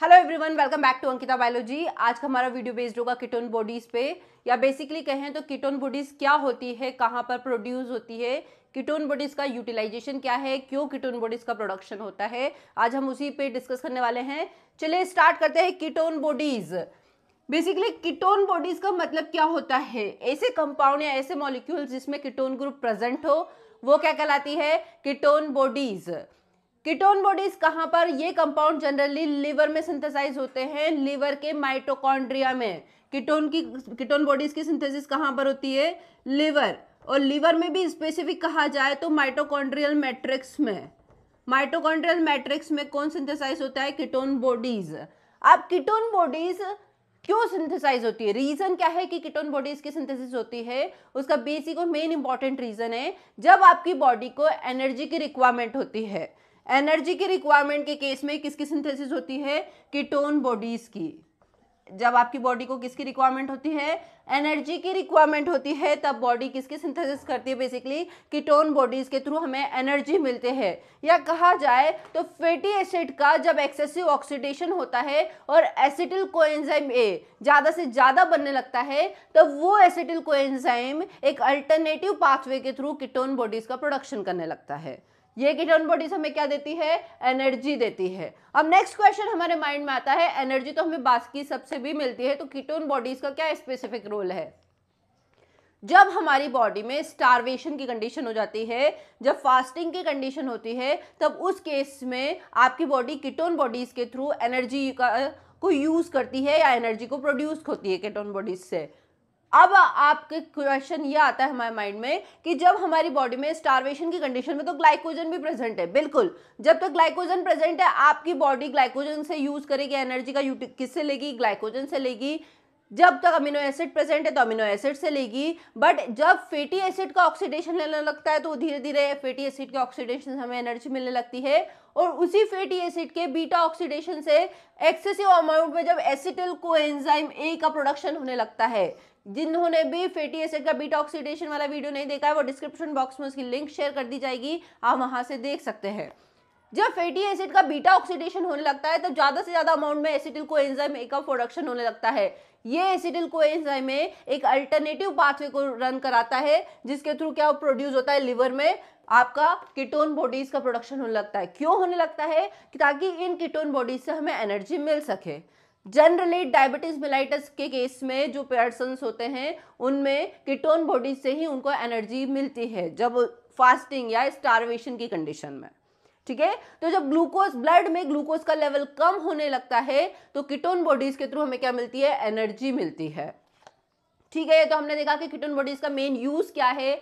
Hello everyone, welcome back to Ankita biology. आज का हमारा वीडियो बेस्ड होगा कीटोन बॉडीज पे, या बेसिकली कहें तो कीटोन बॉडीज क्या होती है, कहाँ पर प्रोड्यूस होती है, कीटोन बॉडीज का यूटिलाइजेशन क्या है, क्यों कीटोन बॉडीज का प्रोडक्शन होता है। आज हम उसी पे डिस्कस करने वाले हैं। चलिए स्टार्ट करते हैं। Ketone bodies, basically ketone bodies का मतलब क्या होता है? ऐसे कंपाउंड या ऐसे मॉलिक्यूल्स जिसमें कीटोन ग्रुप प्रेजेंट हो, वो क्या कहलाती है? Ketone bodies. कीटोन बॉडीज कहां पर? ये कंपाउंड जनरली लिवर में सिंथेसाइज होते हैं, लिवर के माइटोकॉन्ड्रिया में। कीटोन बॉडीज की सिंथेसिस कहां पर होती है? लिवर। और लिवर में भी स्पेसिफिक कहा जाए तो माइटोकॉन्ड्रियल मैट्रिक्स में। माइटोकॉन्ड्रियल मैट्रिक्स में कौन सिंथेसाइज होता है? Ketone bodies. अब कीटोन बॉडीज क्यों सिंथेसाइज होती है? रीजन क्या है कि कीटोन बॉडीज की सिंथेसिस होती है? उसका बेसिक और मेन इंपॉर्टेंट रीजन है, जब आपकी बॉडी को एनर्जी की रिक्वायरमेंट होती है। एनर्जी की रिक्वायरमेंट के केस में किसकी सिंथेसिस होती है? कीटोन बॉडीज की। जब आपकी बॉडी को किसकी रिक्वायरमेंट होती है? एनर्जी की रिक्वायरमेंट होती है, तब बॉडी किसकी सिंथेसिस करती है? बेसिकली कीटोन बॉडीज के थ्रू हमें एनर्जी मिलते हैं। या कहा जाए तो फैटी एसिड का जब एक्सेसिव ऑक्सीडेशन होता है और एसिटिल कोएंजाइम ए ज्यादा से ज्यादा बनने लगता है, तब वो एसिटिल कोएंजाइम एक अल्टरनेटिव पाथवे के थ्रू कीटोन बॉडीज का प्रोडक्शन करने लगता है। ये कीटोन बॉडीज हमें क्या देती है? एनर्जी देती है। अब नेक्स्ट क्वेश्चन हमारे माइंड में आता है, एनर्जी तो हमें बाकी सबसे भी मिलती है, तो कीटोन बॉडीज का क्या स्पेसिफिक रोल है? जब हमारी बॉडी में स्टारवेशन की कंडीशन हो जाती है, जब फास्टिंग की कंडीशन होती है, तब उस केस में आपकी बॉडी कीटोन बॉडीज के थ्रू एनर्जी को यूज करती है या एनर्जी को प्रोड्यूस होती है कीटोन बॉडीज से। अब आपके क्वेश्चन ये आता है हमारे माइंड में कि जब हमारी बॉडी में स्टारवेशन की कंडीशन में तो ग्लाइकोजन भी प्रेजेंट है। बिल्कुल, जब तक ग्लाइकोजन प्रेजेंट है आपकी बॉडी ग्लाइकोजन से यूज करेगी, एनर्जी का किससे लेगी? ग्लाइकोजन से लेगी। जब तक अमीनो एसिड प्रेजेंट है तो अमीनो एसिड से लेगी। बट जब फैटी एसिड का ऑक्सीडेशन लेने लगता है तो धीरे धीरे फैटी एसिड के ऑक्सीडेशन हमें एनर्जी मिलने लगती है, और उसी फैटी एसिड के बीटा ऑक्सीडेशन से एक्सेसिव अमाउंट में जब एसिटिल कोएंजाइम ए का प्रोडक्शन होने लगता है। जिन्होंने भी फैटी एसिड का बीटा ऑक्सीडेशन वाला वीडियो नहीं देखा है, वो डिस्क्रिप्शन बॉक्स में उसकी लिंक शेयर कर दी जाएगी, आप वहां से देख सकते हैं। जब फैटी एसिड का बीटा ऑक्सीडेशन होने लगता है, तब ज्यादा से ज्यादा अमाउंट में एसिटिल कोएंजाइम ए का प्रोडक्शन होने लगता है। ये एसिटिल कोएंजाइम ए एक अल्टरनेटिव पाथवे को रन कराता है, जिसके थ्रू क्या प्रोड्यूस होता है? लिवर में आपका कीटोन बॉडीज का प्रोडक्शन होने लगता है। क्यों होने लगता है? ताकि इन कीटोन बॉडीज से हमें एनर्जी मिल सके। जनरली डायबिटीज मेलाइटस के केस में जो पर्सन्स होते हैं, उनमें कीटोन बॉडीज से ही उनको एनर्जी मिलती है, जब फास्टिंग या स्टारवेशन की कंडीशन में। ठीक है, तो जब ग्लूकोज ब्लड में ग्लूकोज का लेवल कम होने लगता है, तो कीटोन बॉडीज के थ्रू हमें क्या मिलती है? एनर्जी मिलती है। ठीक है, तो हमने देखा कि कीटोन बॉडीज का मेन यूज क्या है।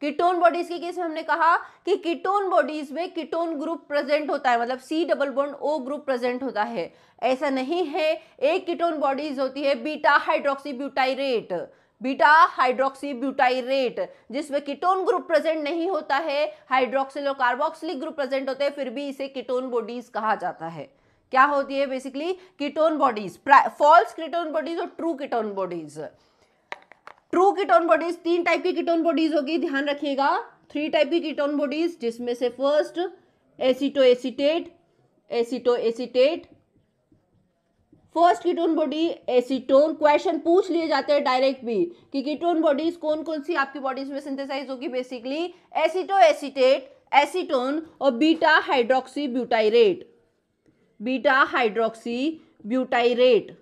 कीटोन बॉडीज के केस में हमने कहा कि कीटोन बॉडीज में कीटोन ग्रुप प्रेजेंट होता है, मतलब C double bond O group present होता है। ऐसा नहीं है, एक कीटोन बॉडीज होती है beta hydroxy butyrate. Beta hydroxy butyrate जिसमें कीटोन ग्रुप प्रेजेंट नहीं होता है, हाइड्रोक्सिल और कार्बोक्सिलिक ग्रुप प्रेजेंट होते हैं, फिर भी इसे कीटोन बॉडीज कहा जाता है। क्या होती है? Basically ketone bodies, false ketone bodies और true ketone bodies. True ketone bodies, 3 type की कीटोन बॉडीज होगी, ध्यान रखिएगा। 3 टाइप की कीटोन बॉडीज, जिसमें से first aceto acetate. Aceto acetate first ketone body acetone. Question पूछ लिए जाते हैं डायरेक्ट भी कि कीटोन बॉडीज कौन कौन सी आपकी बॉडीज में सिंथेसाइज होगी? बेसिकली एसीटो एसीटेट, एसीटोन और beta hydroxy butyrate. Beta hydroxy butyrate,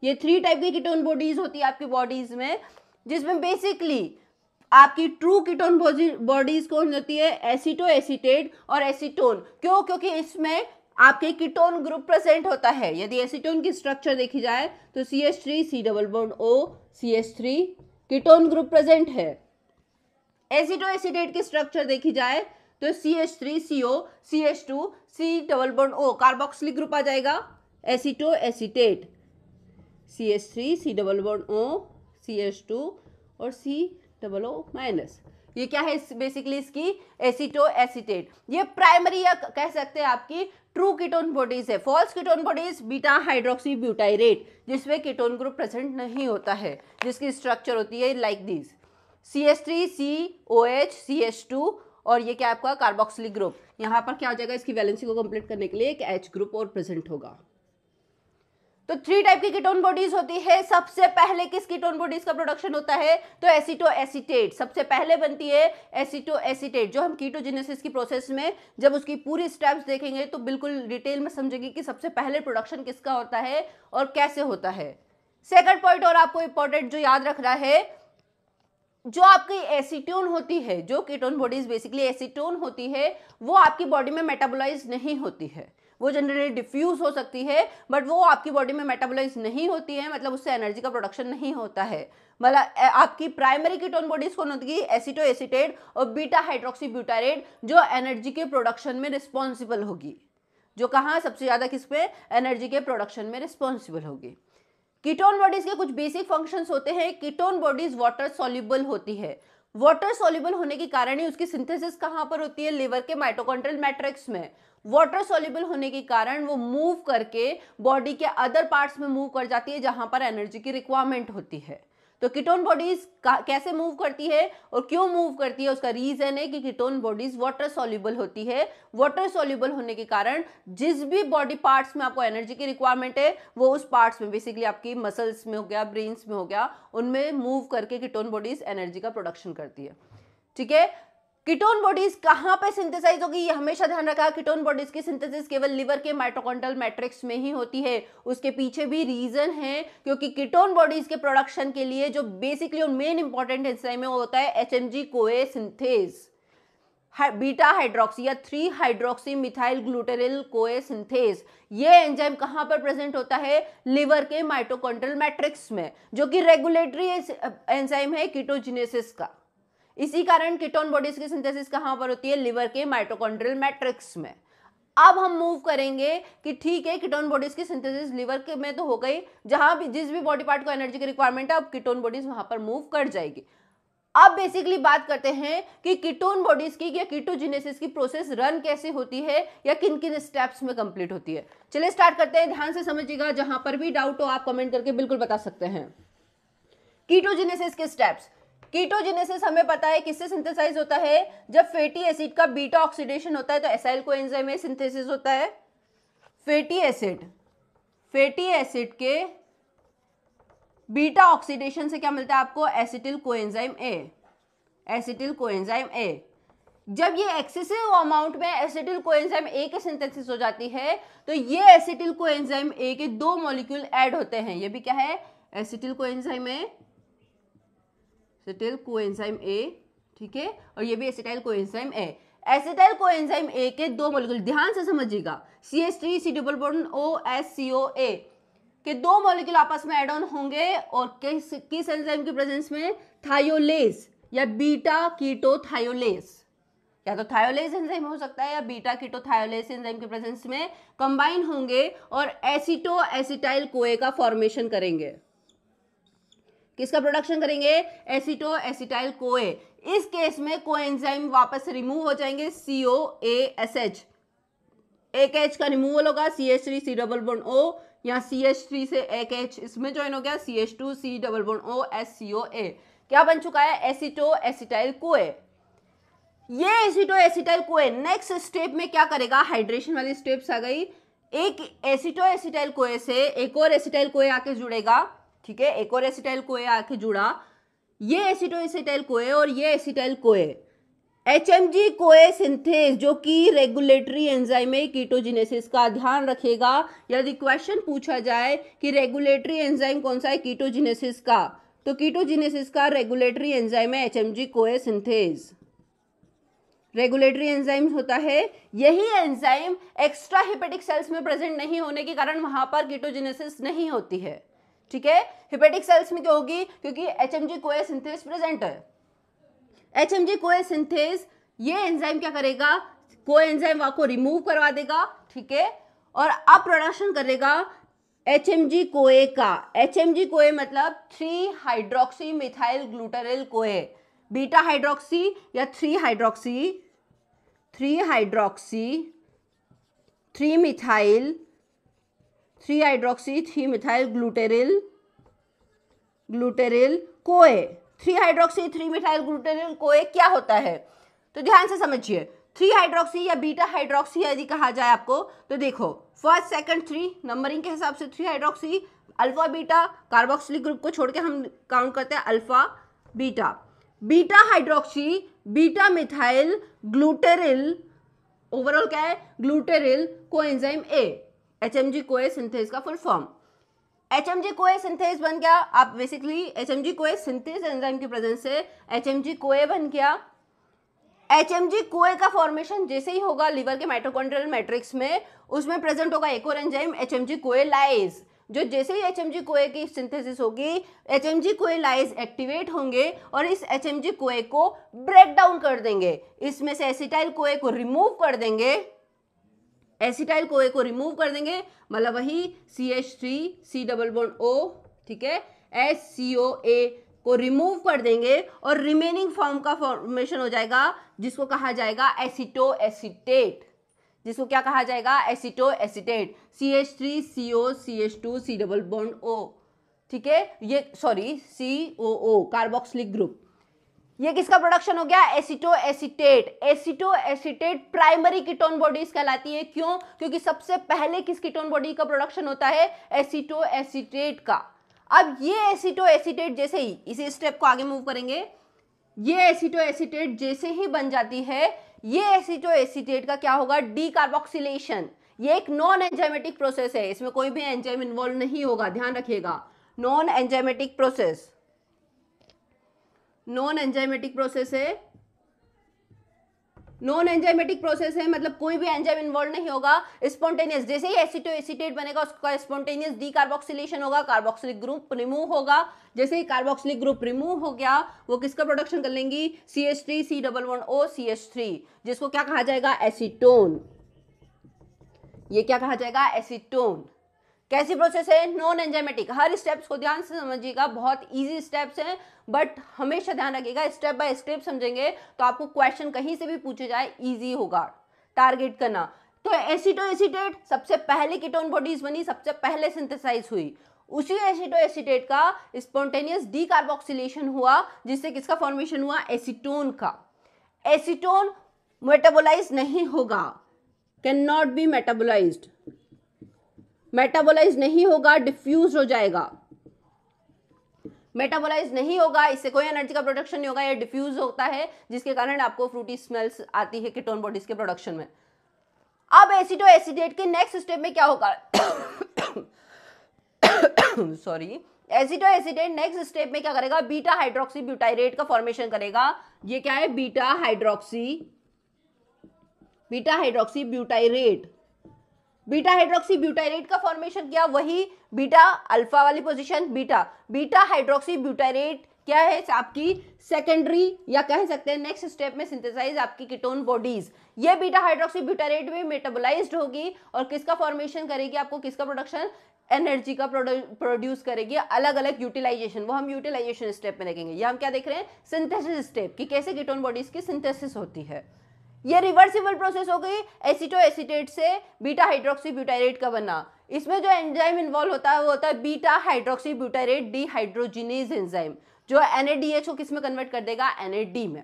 ये 3 टाइप की कीटोन बॉडीज होती है आपकी बॉडीज में, जिसमें बेसिकली आपकी ट्रू कीटोन बॉडीज कौन होती है? एसीटो एसीटेट और एसीटोन। क्यों? क्योंकि इसमें आपके कीटोन ग्रुप प्रेजेंट होता है। यदि एसीटोन की स्ट्रक्चर देखी जाए तो CH3 C double bond O CH3 ketone group present है। एसीटो एसीटेट की स्ट्रक्चर देखी जाए तो CH3 CO CH2 C double bond O carboxylic group आ जाएगा। Acetoacetate CH3 C double bond O CH2 और C डबल O माइनस। ये क्या है? बेसिकली इसकी एसीटो एसीटेट। ये प्राइमरी या कह सकते हैं आपकी ट्रू कीटोन बॉडीज है। False ketone bodies beta hydroxy butyrate, जिसमें कीटोन ग्रुप प्रेजेंट नहीं होता है, जिसकी स्ट्रक्चर होती है like this CH3 COH CH2 और ये क्या आपका कार्बोक्सिलिक ग्रुप। यहाँ पर क्या हो जाएगा? इसकी वैलेंसी को कंप्लीट करने के लिए एक H ग्रुप और प्रेजेंट होगा। तो 3 टाइप की कीटोन बॉडीज होती है। सबसे पहले किस कीटोन बॉडीज का प्रोडक्शन होता है, तो एसीटोएसीटेट सबसे पहले बनती है। एसीटोएसीटेट जो हम कीटोजेनेसिस की प्रोसेस में जब उसकी पूरी स्टेप्स देखेंगे तो बिल्कुल डिटेल में समझेंगे कि सबसे पहले प्रोडक्शन किसका होता है और कैसे होता है। सेकंड पॉइंट और आपको इंपॉर्टेंट जो याद रखना है, जो आपकी एसीटोन होती है, जो कीटोन बॉडीज बेसिकली एसीटोन होती है, वो आपकी बॉडी में मेटाबोलाइज नहीं होती है। वो जनरली डिफ्यूज हो सकती है बट वो आपकी बॉडी में मेटाबोलाइज नहीं होती है, मतलब उससे एनर्जी का प्रोडक्शन नहीं होता है। मतलब आपकी प्राइमरी कीटोन बॉडीज कौन होती है, एसीटोएसीटेट और बीटा हाइड्रोक्सी ब्यूटारेट, जो एनर्जी के प्रोडक्शन में रिस्पॉन्सिबल होगी, जो कहाँ सबसे ज्यादा किस पे, एनर्जी के प्रोडक्शन में रिस्पॉन्सिबल होगी। कीटोन बॉडीज के कुछ बेसिक फंक्शंस होते हैं। कीटोन बॉडीज वाटर सॉल्युबल होती है। वाटर सॉल्युबल होने के कारण ही उसकी सिंथेसिस कहां पर होती है, लिवर के माइटोकॉन्ड्रियल मैट्रिक्स में। वाटर सॉल्युबल होने के कारण वो मूव करके बॉडी के अदर पार्ट्स में मूव कर जाती है जहां पर एनर्जी की रिक्वायरमेंट होती है। तो कीटोन बॉडीज कैसे मूव करती है और क्यों मूव करती है, उसका रीजन है कि कीटोन बॉडीज वाटर सॉल्युबल होती है। वाटर सॉल्युबल होने के कारण जिस भी बॉडी पार्ट्स में आपको एनर्जी की रिक्वायरमेंट है वो उस पार्ट्स में, बेसिकली आपकी मसल्स में हो गया, ब्रेन्स में हो गया, उनमें मूव करके कीटोन बॉडीज एनर्जी का प्रोडक्शन करती है। ठीक है, कीटोन बॉडीज कहां पे सिंथेसाइज होगी, ये हमेशा ध्यान रखा। कीटोन बॉडीज की सिंथेसिस केवल लिवर के माइटोकॉन्ड्रियल मैट्रिक्स में ही होती है। उसके पीछे भी रीजन है, क्योंकि कीटोन बॉडीज के प्रोडक्शन के लिए जो बेसिकली और मेन इंपॉर्टेंट एंजाइम है वो होता है HMG CoA synthase, beta hydroxy या 3 हाइड्रोक्सी मिथाइल ग्लूटेरिल कोए सिंथेज। ये एंजाइम कहां पर प्रेजेंट होता है, लिवर के माइटोकॉन्ड्रियल मैट्रिक्स में, जो कि रेगुलेटरी एंजाइम है कीटोजेनेसिस का। इसी कारण कीटोन बॉडीज की सिंथेसिस कहां पर होती है, लिवर के माइटोकॉन्ड्रियल मैट्रिक्स में। अब हम मूव करेंगे कि ठीक है, कीटोन बॉडीज की सिंथेसिस लिवर के में तो हो गई, जहां भी जिस भी बॉडी पार्ट को एनर्जी की रिक्वायरमेंट है अब कीटोन बॉडीज वहां पर मूव कर जाएगी। अब बेसिकली बात करते हैं कि कीटोन बॉडीज की या कीटोजेनेसिस की प्रोसेस रन कैसे होती है या किन किन स्टेप्स में कंप्लीट होती है। चलिए स्टार्ट करते हैं, ध्यान से समझिएगा, जहां पर भी डाउट हो आप कमेंट करके बिल्कुल बता सकते हैं। कीटोजेनेसिस के स्टेप्स। कीटोजेनेसिस हमें पता है किससे सिंथेसाइज होता है, जब फैटी एसिड का बीटा ऑक्सीडेशन होता है तो एसाइल कोएंजाइम में सिंथेसिस होता है। फैटी एसिड के बीटा ऑक्सीडेशन से क्या मिलता है आपको, एसिटिल कोएंजाइम ए। जब ये एक्सेसिव अमाउंट में एसिटिल कोएंजाइम ए के सिंथेसिस हो जाती है तो ये एसिटिल कोएंजाइम ए के 2 मॉलिक्यूल ऐड होते हैं। ये भी क्या है, एसिटिल कोएंजाइम ए, ठीक है, और ये भी acetyl coenzyme A. Acetyl coenzyme A के 2 मॉलिक्यूल, ध्यान से समझिएगा, CH3 C double bond OSCOA के 2 मॉलिक्यूल आपस में एड ऑन होंगे और किस एंजाइम की प्रेजेंस में, थायोलेज या बीटा कीटोथायोलेज, या तो थायोलेज एंजाइम हो सकता है या बीटा कीटोथायोलेज एंजाइम के प्रेजेंस में कंबाइन होंगे और एसिटो एसिटाइल कोए का फॉर्मेशन करेंगे। किसका प्रोडक्शन करेंगे, एसिटो एसिटाइल कोए। इस केस में कोएंजाइम वापस रिमूव हो जाएंगे, COASH, एक H का रिमूवल होगा, CH3 C double bond O, यहाँ CH3 से एक H इसमें ज्वाइन हो गया, CH2 C double bond OSCOA। क्या बन चुका है, एसिटो एसिटाइल कोए। ये एसिटो एसिटाइल कोए नेक्स्ट स्टेप में क्या करेगा, हाइड्रेशन वाली स्टेप्स आ गई। एक एसिटो एसिटाइल कोए से एक और एसिटाइल कोए आके जुड़ेगा, ठीक है, एक और एसिटाइल कोए आके जुड़ा, ये एसिटो एसिटाइल कोए और ये एसिटाइल कोए HMG कोए सिंथेज, जो कि रेगुलेटरी एंजाइम है कीटोजेनेसिस का। ध्यान रखेगा, यदि क्वेश्चन पूछा जाए कि रेगुलेटरी एंजाइम कौन सा है कीटोजेनेसिस का, तो कीटोजेनेसिस का रेगुलेटरी एंजाइम है HMG कोए सिंथेज। रेगुलेटरी एंजाइम होता है, यही एंजाइम एक्स्ट्रा हेपेटिक सेल्स में प्रेजेंट नहीं होने के कारण वहां पर कीटोजेनेसिस नहीं होती है। ठीक है, हेपेटिक सेल्स में क्या होगी, क्योंकि HMG कोए सिंथेज प्रेजेंट है। HMG कोए सिंथेज, ये एंजाइम क्या करेगा, कोए एंजाइम को रिमूव करवा देगा, ठीक है, और अब प्रोडक्शन करेगा HMG कोए का। HMG कोए मतलब 3 हाइड्रोक्सी मिथाइल ग्लूटारिल कोए, बीटा हाइड्रोक्सी या 3 हाइड्रोक्सी 3 मिथाइल ग्लूटेरिल कोए। 3 हाइड्रोक्सी 3 मिथाइल ग्लूटेरिल कोए क्या होता है, तो ध्यान से समझिए। 3 हाइड्रोक्सी या बीटा हाइड्रोक्सी यदि कहा जाए आपको, तो देखो फर्स्ट सेकंड 3 नंबरिंग के हिसाब से 3 hydroxy, alpha beta, carboxylic group को छोड़ के हम काउंट करते हैं alpha beta. Beta hydroxy, beta methyl glutaryl, overall क्या है, glutaryl coenzyme A, HMG CoA synthase का full form. HMG CoA synthase बन गया, आप basically HMG CoA synthase enzyme की प्रेजेंस से एचएमजी कोए बन गया। एचएमजी कोए का फॉर्मेशन जैसे ही होगा लिवर के माइटोकॉन्ड्रियल मैट्रिक्स में, उसमें प्रेजेंट होगा एक और एंजाइम एचएमजी कोए लाइज, जो जैसे ही एचएमजी कोए की सिंथेसिस होगी एचएमजी कोए लाइज एक्टिवेट होंगे और इस एचएमजी कोए को ब्रेक डाउन कर देंगे, इसमें से एसिटाइल कोए को रिमूव कर देंगे, एसिटाइल कोए को रिमूव कर देंगे, मतलब वही CH3 C++O, ठीक है, SCOA को रिमूव कर देंगे और रिमेनिंग फॉर्म का फॉर्मेशन हो जाएगा जिसको कहा जाएगा एसिटो एसिटेट, जिसको क्या कहा जाएगा, एसिटो एसिटेट, CH3CO CH2 C++O, ठीक है, ये सॉरी COO कार्बोक्सिलिक ग्रुप, ये किसका प्रोडक्शन हो गया, एसिटो acetate. एसिटो acetate primary ketone bodies कहलाती है, क्यों, क्योंकि सबसे पहले किस कीटोन बॉडी का प्रोडक्शन होता है, एसिटो एसिटेट का। अब ये एसिटो एसिटेट जैसे ही इसी स्टेप को आगे मूव करेंगे, ये एसिटो एसिटेट जैसे ही बन जाती है, ये एसिटो एसिटेट का क्या होगा, डीकार्बोक्सिलेशन। ये एक नॉन एंजाइमेटिक प्रोसेस है, इसमें कोई भी एंजाइम इन्वॉल्व नहीं होगा, ध्यान रखिएगा, non enzymatic process, non enzymatic process है, नॉन एंजाइमेटिक प्रोसेस है, मतलब कोई भी एंजाइम इन्वॉल्व नहीं होगा, स्पॉन्टेनियस, जैसे ही एसिटो एसिटेट बनेगा उसका स्पॉन्टेनियस डीकार्बोक्सिलेशन होगा, कार्बोक्सिलिक ग्रुप रिमूव होगा, जैसे ही कार्बोक्सिलिक ग्रुप रिमूव हो गया वो किसका प्रोडक्शन कर लेंगी, CH3 C++O CH3, जिसको क्या कहा जाएगा, एसीटोन, ये क्या कहा जाएगा, एसीटोन। कैसी प्रोसेस है, नॉन एंजाइमेटिक। हर स्टेप्स को ध्यान से समझिएगा, बहुत इजी स्टेप्स हैं, बट हमेशा ध्यान रखिएगा स्टेप बाय स्टेप समझेंगे तो आपको क्वेश्चन कहीं से भी पूछे जाए इजी होगा टारगेट करना। तो एसिटो एसिटेट सबसे पहले कीटोन बॉडीज बनी, सबसे पहले सिंथेसाइज हुई, उसी एसिटो एसिटेट का स्पॉन्टेनियस डीकार्बोक्सिलेशन हुआ, जिससे किसका फॉर्मेशन हुआ, एसीटोन का। एसीटोन मेटाबोलाइज नहीं होगा, can not be metabolised, metabolise नहीं होगा, डिफ्यूज हो जाएगा, मेटाबोलाइज नहीं होगा, इससे कोई एनर्जी का प्रोडक्शन नहीं होगा, ये डिफ्यूज होता है, जिसके कारण आपको फ्रूटी स्मेल्स आती है कीटोन बॉडीज के प्रोडक्शन में। अब एसिटो एसिटेट के नेक्स्ट स्टेप में क्या होगा, सॉरी, एसिटो एसिटेट नेक्स्ट स्टेप में क्या करेगा, बीटा हाइड्रोक्सी ब्यूटाइरेट का फॉर्मेशन करेगा। ये क्या है, beta hydroxy butyrate, beta hydroxy butyrate का फॉर्मेशन किया, वही बीटा अल्फा वाली पोजीशन, बीटा हाइड्रोक्सी ब्यूटाइरेट क्या है, आपकी सेकेंडरी या कह सकते हैं नेक्स्ट स्टेप में सिंथेसाइज आपकी कीटोन बॉडीज। ये बीटा हाइड्रोक्सी ब्यूटाइरेट में मेटाबोलाइज्ड होगी और किसका फॉर्मेशन करेगी, आपको किसका प्रोडक्शन, एनर्जी का प्रोड्यूस करेगी, अलग अलग यूटिलाइजेशन, वो हम यूटिलाइजेशन स्टेप में देखेंगे। ये हम क्या देख रहे हैं, सिंथेसिस स्टेप की कैसे कीटोन बॉडीज की सिंथेसिस होती है। ये रिवर्सिबल प्रोसेस हो गई एसिटो एसिटेट से बीटा हाइड्रोक्सी ब्यूटाइरेट का बना। इसमें जो एंजाइम इन्वॉल्व होता है वो होता है beta hydroxy butyrate dehydrogenase enzyme, जो NADH को किस में कन्वर्ट कर देगा, NAD में।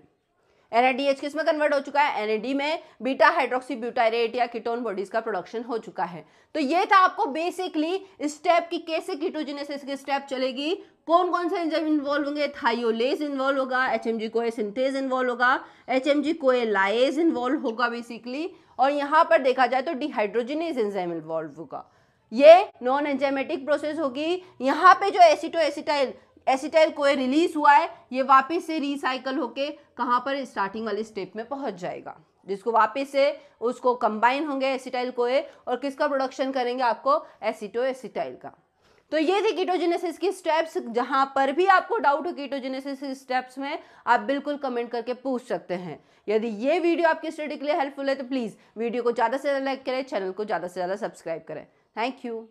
NADH किस में कन्वर्ट हो चुका है, NAD में। बीटा हाइड्रोक्सी ब्यूटाइरेट या कीटोन बॉडीज का प्रोडक्शन हो चुका है। तो ये था आपको बेसिकली स्टेप की कैसे कीटोजेनेसिस की स्टेप चलेगी, कौन कौन से एंजाइम इन्वॉल्व होंगे, थायोलेज इन्वॉल्व होगा, HMG कोए सिंथेज इन्वॉल्व होगा, HMG कोए लाइज इन्वॉल्व होगा बेसिकली, और यहाँ पर देखा जाए तो डिहाइड्रोजिनेज एंजाइम इन्वॉल्व होगा। ये नॉन एंजाइमेटिक प्रोसेस होगी। यहाँ पे जो एसिटाइल कोए रिलीज हुआ है ये वापस से रिसाइकल होके कहाँ पर, स्टार्टिंग वाली स्टेप में पहुंच जाएगा, जिसको वापस से उसको कंबाइन होंगे एसिटाइल कोए और किसका प्रोडक्शन करेंगे, आपको एसिटो एसिटाइल का। तो ये थी कीटोजेनेसिस की स्टेप्स। जहां पर भी आपको डाउट हो कीटोजेनेसिस स्टेप्स में, आप बिल्कुल कमेंट करके पूछ सकते हैं। यदि ये वीडियो आपकी स्टडी के लिए हेल्पफुल है तो प्लीज वीडियो को ज्यादा से ज्यादा लाइक करें, चैनल को ज्यादा से ज्यादा सब्सक्राइब करें। Thank you.